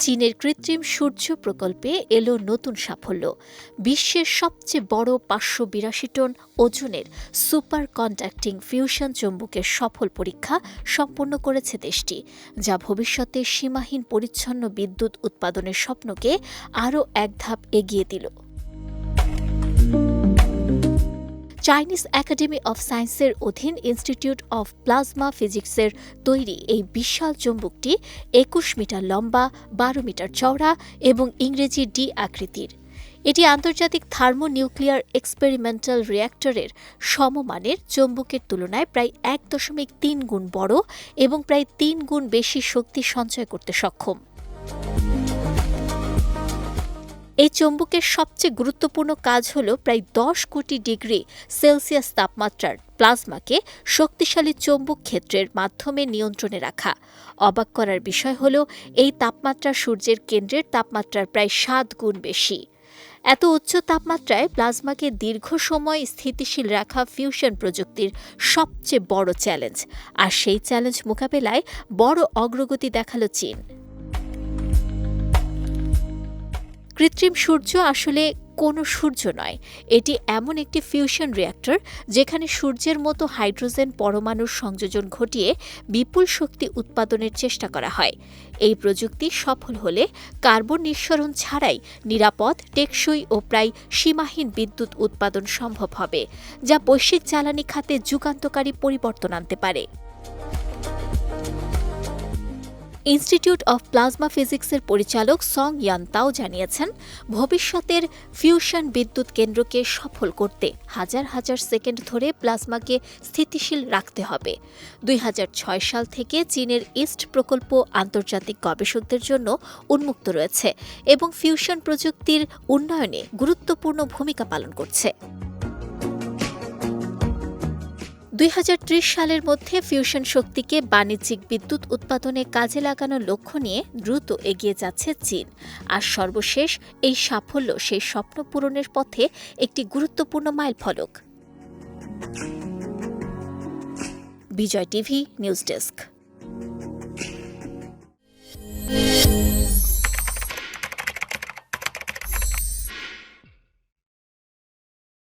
চীনের কৃত্রিম সূর্য প্রকল্পে এলো নতুন সাফল্য। বিশ্বের সবচেয়ে বড় ৫৮২ টন ওজনের সুপার কন্ডাক্টিং ফিউশন চৌম্বকের সফল পরীক্ষা সম্পন্ন করেছে দেশটি, যা ভবিষ্যতে সীমাহীন পরিচ্ছন্ন বিদ্যুৎ উৎপাদনের স্বপ্নকে আরও এক ধাপ এগিয়ে দিল। চাইনিজ একাডেমি অফ সায়েন্সের অধীন ইনস্টিটিউট অফ প্লাজমা ফিজিক্সের তৈরি এই বিশাল চৌম্বকটি ২১ মিটার লম্বা, ১২ মিটার চওড়া এবং ইংরেজি ডি আকৃতির। এটি আন্তর্জাতিক থার্মোনিউক্লিয়ার এক্সপেরিমেন্টাল রিঅ্যাক্টরের সমমানের চৌম্বকের তুলনায় প্রায় ১.৩ গুণ বড় এবং প্রায় ৩ গুণ বেশি শক্তি সঞ্চয় করতে সক্ষম। এই চৌম্বকের সবচেয়ে গুরুত্বপূর্ণ কাজ হল প্রায় ১০ কোটি ডিগ্রি সেলসিয়াস তাপমাত্রার প্লাজমাকে শক্তিশালী চৌম্বক ক্ষেত্রের মাধ্যমে নিয়ন্ত্রণে রাখা। অবাক করার বিষয় হল এই তাপমাত্রা সূর্যের কেন্দ্রের তাপমাত্রার প্রায় ৭ গুণ বেশি। এত উচ্চ তাপমাত্রায় প্লাজমাকে দীর্ঘ সময় স্থিতিশীল রাখা ফিউশন প্রযুক্তির সবচেয়ে বড় চ্যালেঞ্জ, আর সেই চ্যালেঞ্জ মোকাবেলায় বড় অগ্রগতি দেখালো চীন। কৃত্রিম সূর্য আসলে কোনো সূর্য নয়, এটি এমন একটি ফিউশন রিঅ্যাক্টর যেখানে সূর্যের মতো হাইড্রোজেন পরমাণুর সংযোজন ঘটিয়ে বিপুল শক্তি উৎপাদনের চেষ্টা করা হয়। এই প্রযুক্তি সফল হলে কার্বন নিঃসরণ ছাড়াই নিরাপদ, টেকসই ও প্রায় সীমাহীন বিদ্যুৎ উৎপাদন সম্ভব হবে, যা বৈশ্বিক জ্বালানি খাতে যুগান্তকারী পরিবর্তন আনতে পারে। ইনস্টিটিউট অফ প্লাজমা ফিজিক্সের পরিচালক সং ইয়ানতাও জানিয়েছেন, ভবিষ্যতের ফিউশন বিদ্যুৎ কেন্দ্রকে সফল করতে হাজার হাজার সেকেন্ড ধরে প্লাজমাকে স্থিতিশীল রাখতে হবে। ২০০৬ সাল থেকে চীনের ইস্ট প্রকল্প আন্তর্জাতিক গবেষকদের জন্য উন্মুক্ত রয়েছে এবং ফিউশন প্রযুক্তির উন্নয়নে গুরুত্বপূর্ণ ভূমিকা পালন করছে। ২০৩০ সালের মধ্যে ফিউশন শক্তিকে বাণিজ্যিক বিদ্যুৎ উৎপাদনে কাজে লাগানোর লক্ষ্য নিয়ে দ্রুত এগিয়ে যাচ্ছে চীন, আর সর্বশেষ এই সাফল্য সেই স্বপ্ন পূরণের পথে একটি গুরুত্বপূর্ণ মাইলফলক। বিজয় টিভি নিউজ ডেস্ক।